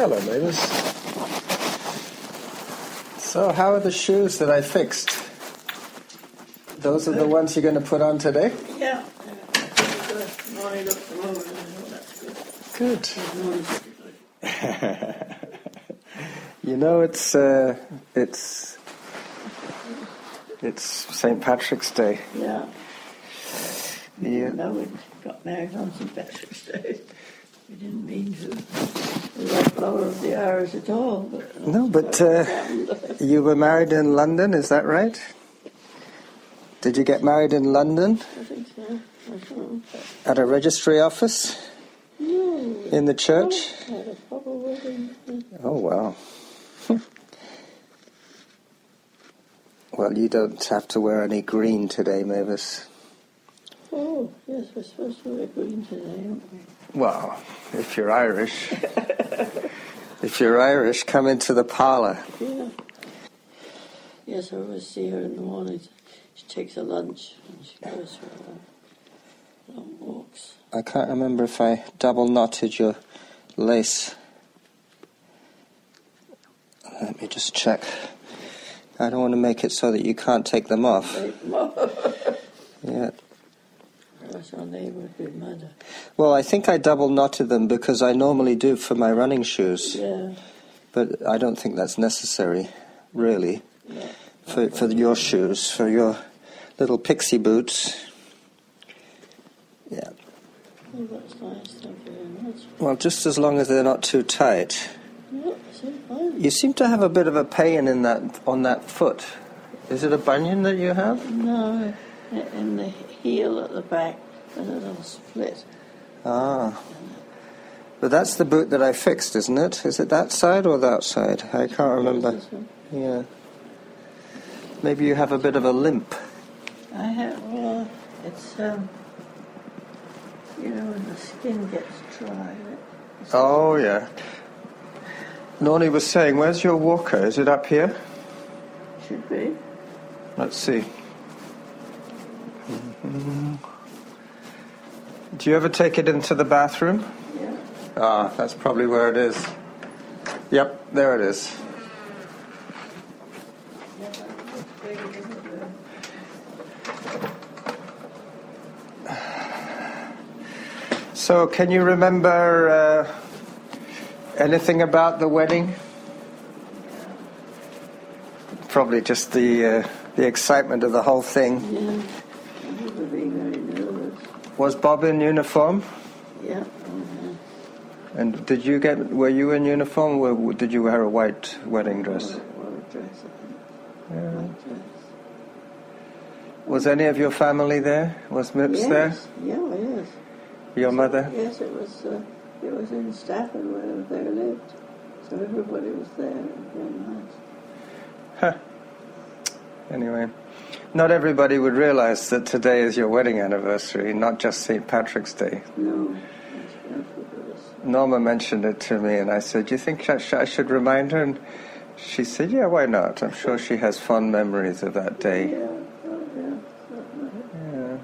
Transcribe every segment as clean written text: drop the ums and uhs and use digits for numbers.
Hello, Mavis. So, how are the shoes that I fixed? Those are the ones you're going to put on today? Yeah. Good. You know, it's St. Patrick's Day. Yeah. Yeah. No, we got married on St. Patrick's Day. We didn't mean to. The right flower of the Irish at all. But No, but you were married in London, is that right? Did you get married in London? I think so. I don't know. At a registry office? No. In the church? I had a proper wedding. Oh, wow. Well, you don't have to wear any green today, Mavis. Oh, yes, we're supposed to wear green today, aren't we? Well, if you're Irish. If you're Irish, come into the parlour. Yeah. Yes, I always see her in the morning. She takes her lunch and she goes for long walks. I can't remember if I double knotted your lace. Let me just check. I don't want to make it so that you can't take them off. Yeah. That's our neighbour, good mother. Well, I think I double knotted them because I normally do for my running shoes. Yeah. But I don't think that's necessary, really, Yeah. for your shoes, for your little pixie boots. Yeah. Oh, that's nice, thank you very much. Well, just as long as they're not too tight. Yeah, so fine. You seem to have a bit of a pain on that foot. Is it a bunion that you have? No, in the heel at the back, there's a little split. Ah. But that's the boot that I fixed, isn't it? Is it that side or that side? I can't remember. This one. Yeah. Maybe you have a bit of a limp. I have, well, it's, when the skin gets dry. Oh, yeah. Noni was saying, where's your walker? Is it up here? Should be. Let's see. Do you ever take it into the bathroom? Yeah. Ah, that's probably where it is. Yep, there it is. So, can you remember anything about the wedding? Probably just the excitement of the whole thing. Yeah. I remember being very nervous. Was Bob in uniform? Yeah. And were you in uniform, or did you wear a white wedding dress? White dress, I think. Yeah. White dress. Was any of your family there? Was Mips there? Yeah, yes. Your mother? Yes, it was in Stafford where they lived. So everybody was there. It was very nice. Huh. Anyway, not everybody would realize that today is your wedding anniversary, not just St. Patrick's Day. No, that's beautiful. Norma mentioned it to me, and I said, do you think I should remind her? And she said, yeah, why not? I'm sure she has fond memories of that day. Yeah, certainly. Yeah.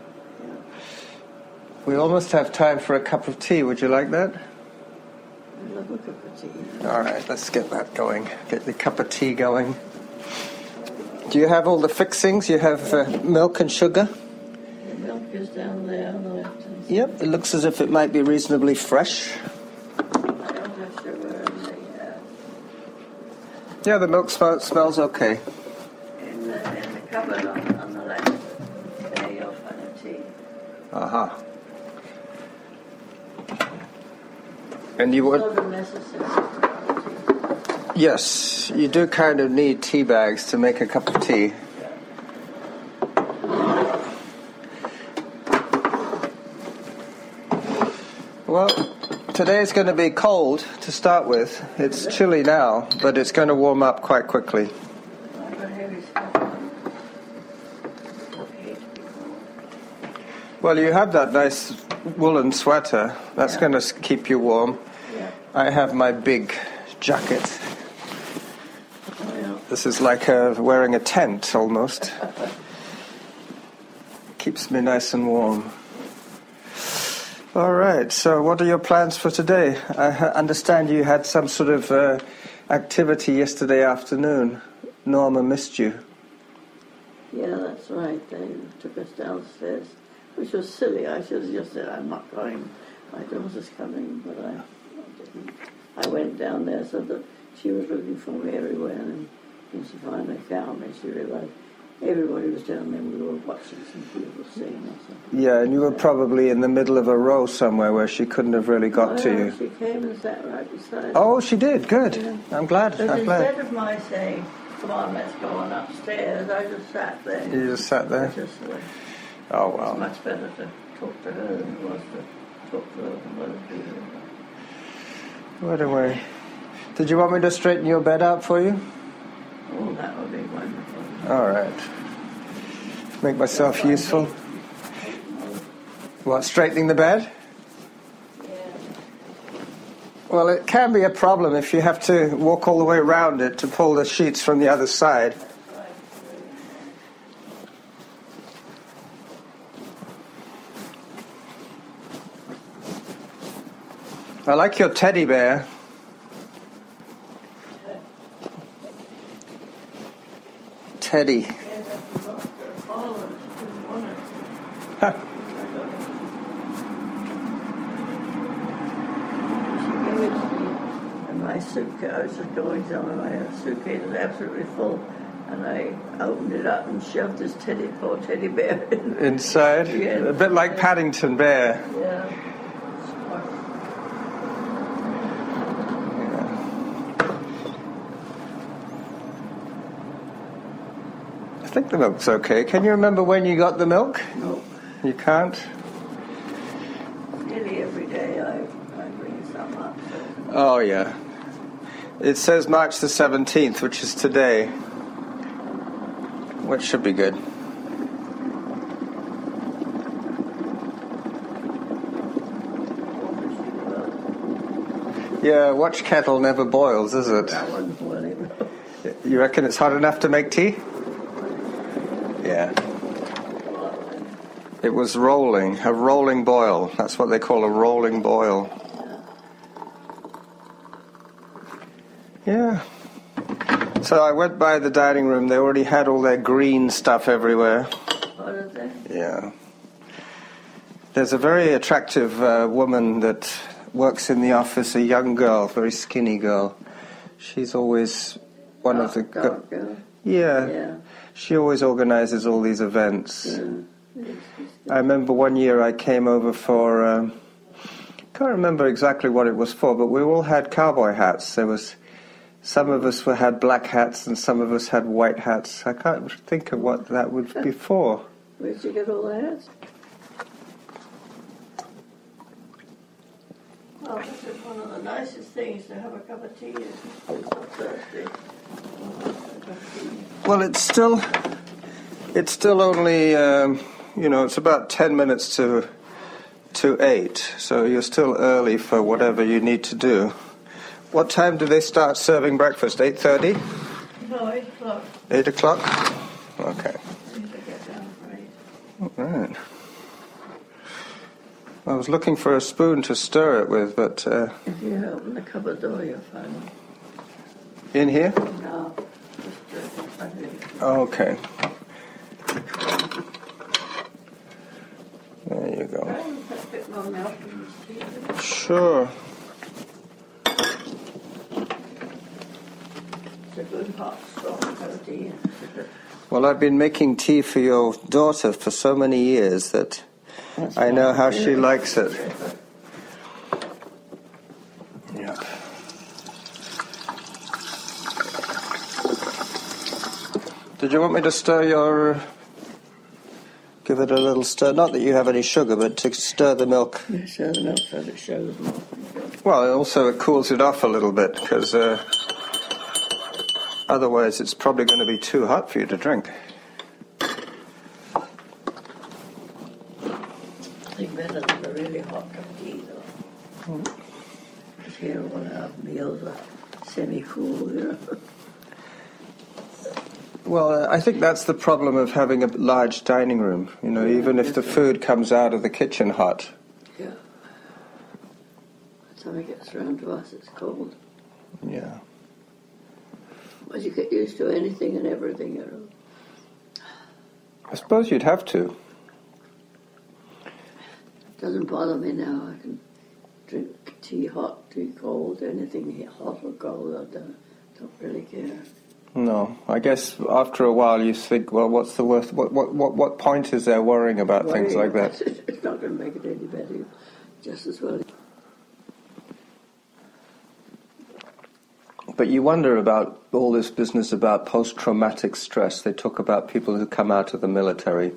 We almost have time for a cup of tea. Would you like that? I love a cup of tea. All right, let's get that going. Get the cup of tea going. Do you have all the fixings? You have milk and sugar? The milk is down there on the left hand side. Yep, it looks as if it might be reasonably fresh. I don't have sugar in the, Yeah, the milk smells okay. in the cupboard on the left. There you'll find a tea. Uh-huh. And you would... Sort of necessary. Yes, you do kind of need tea bags to make a cup of tea. Well, today's going to be cold to start with. It's chilly now, but it's going to warm up quite quickly. I've got heavy stuff on. Well, you have that nice woolen sweater. That's Yeah. going to keep you warm. Yeah. I have my big jacket. Oh, yeah. This is like wearing a tent, almost. Keeps me nice and warm. All right, so what are your plans for today? I understand you had some sort of activity yesterday afternoon. Norma missed you. Yeah, that's right. They took us downstairs, which was silly. I should have just said, I'm not going. My daughter's coming, but I didn't. I went down there so that she was looking for me everywhere, and when she finally found me, she realized everybody was down there. We were watching some people sing or something. Yeah, and you were probably in the middle of a row somewhere where she couldn't have really got to you. She came and sat right beside me. Oh, she did. Good. Yeah. I'm glad. But I'm glad. instead of my saying, come on, let's go on upstairs, I just sat there. You just sat there? Oh, well. It's much better to talk to her than it was to talk to other people. What a way. Did you want me to straighten your bed out for you? Oh, that would be wonderful. All right. Make myself useful. What, straightening the bed? Yeah. Well, it can be a problem if you have to walk all the way around it to pull the sheets from the other side. I like your teddy bear. Teddy. Huh. And my suitcase, I was just going somewhere, my suitcase was absolutely full, and I opened it up and shoved this poor teddy bear in. Inside? Yeah. A bit like Paddington Bear. Yeah. I think the milk's okay. Can you remember when you got the milk? No. You can't? Nearly every day I bring some up. So. Oh, yeah. It says March the 17th, which is today. Which should be good. Yeah, watch kettle never boils, is it? That one's boiling. You reckon it's hot enough to make tea? Yeah. It was rolling, a rolling boil. That's what they call a rolling boil. Yeah. So I went by the dining room. They already had all their green stuff everywhere. Oh, did they? Yeah. There's a very attractive woman that works in the office, a young girl, very skinny girl. She's always one of the... Dark girl. Yeah. Yeah. She always organizes all these events. Yeah. I remember one year I came over for... can't remember exactly what it was for, but we all had cowboy hats. There was... Some of us had black hats and some of us had white hats. I can't think of what that would be for. Where'd you get all the hats? Well, this is one of the nicest things to have a cup of tea on Thursday. Well, it's still only, it's about 10 minutes to 8, so you're still early for whatever you need to do. What time do they start serving breakfast? 8:30? No, 8 o'clock. 8 o'clock? Okay. I need to get down for 8. All right. I was looking for a spoon to stir it with, but... If you open the cupboard door, you'll find it. In here? No, just in front of you. Okay. There you go. A bit more milk in this tea. Sure. It's a good hot, strong cup of tea. Well, I've been making tea for your daughter for so many years that I know how she likes it. Yeah. Did you want me to stir your... Give it a little stir? Not that you have any sugar, but to stir the milk. Yeah, stir the milk so it shows more. Well, also it cools it off a little bit, because otherwise it's probably going to be too hot for you to drink. Nothing better than a really hot cup of tea, though. Because here all our meals are semi-cool, you know. Well, I think that's the problem of having a large dining room. You know, even if the food comes out of the kitchen hot, Yeah. time it gets round to us, it's cold. Yeah. But you get used to anything and everything, you know. I suppose you'd have to. It doesn't bother me now. I can drink tea hot, tea cold, anything hot or cold. I don't really care. No, I guess after a while you think, well, what's the worst? What point is there worrying about things like that? It's not going to make it any better. Just as well. But you wonder about all this business about post-traumatic stress. They talk about people who come out of the military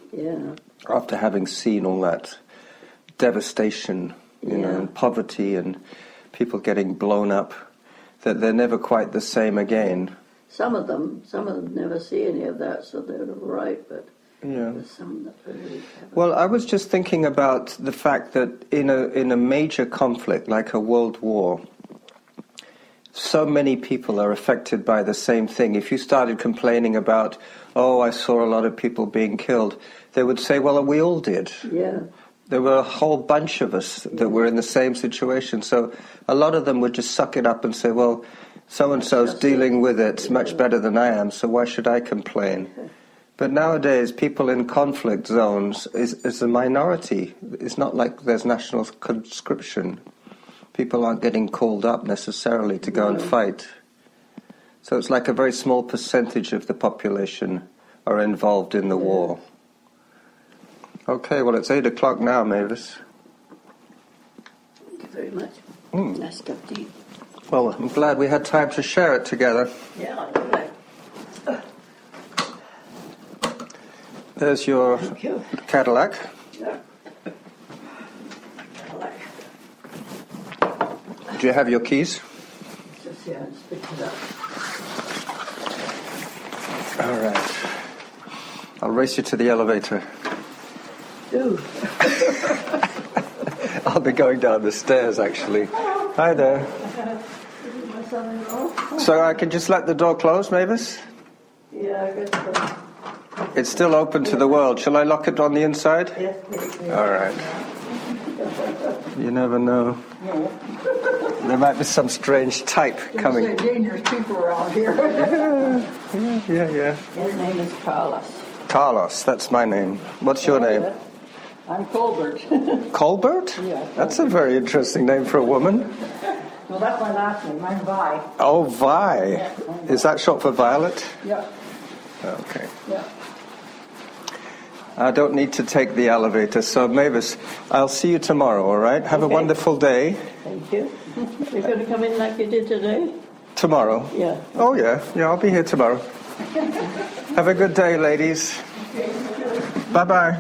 after having seen all that devastation, you know, and poverty and people getting blown up, that they're never quite the same again. Some of them never see any of that, so they're all right, but there's some that really haven't. Well, I was just thinking about the fact that in a major conflict like a world war, so many people are affected by the same thing. If you started complaining about, oh, I saw a lot of people being killed, they would say, well, we all did. Yeah. There were a whole bunch of us that were in the same situation. So a lot of them would just suck it up and say, well, so-and-so's dealing with it much better than I am, so why should I complain? But nowadays, people in conflict zones is a minority. It's not like there's national conscription. People aren't getting called up necessarily to go and fight. So it's like a very small percentage of the population are involved in the war. Okay, well, it's 8 o'clock now, Mavis. Thank you very much. Nice cup of tea. Well, I'm glad we had time to share it together. Yeah, I do. There's your Cadillac. Yeah. Do you have your keys? Just here, just pick it up. All right. I'll race you to the elevator. Ooh. I'll be going down the stairs, actually. Hi there. This is my son-in-law. So I can just let the door close, Mavis? Yeah, I guess so. It's still open to the world. Shall I lock it on the inside? Yes, please. All right. You never know. No. There might be some strange type coming. There's dangerous people around here. Yeah. His name is Carlos. Carlos, that's my name. What's your name? I'm Colbert. Colbert? Yeah. That's a very interesting name for a woman. Well, that's my last name. I'm Vi. Oh, Vi. Is that short for Violet? Yeah. Okay. Yeah. I don't need to take the elevator, so Mavis, I'll see you tomorrow, all right? Have a wonderful day. Thank you. You're going to come in like you did today? Tomorrow? Yeah. Oh, yeah. Yeah, I'll be here tomorrow. Have a good day, ladies. Bye-bye.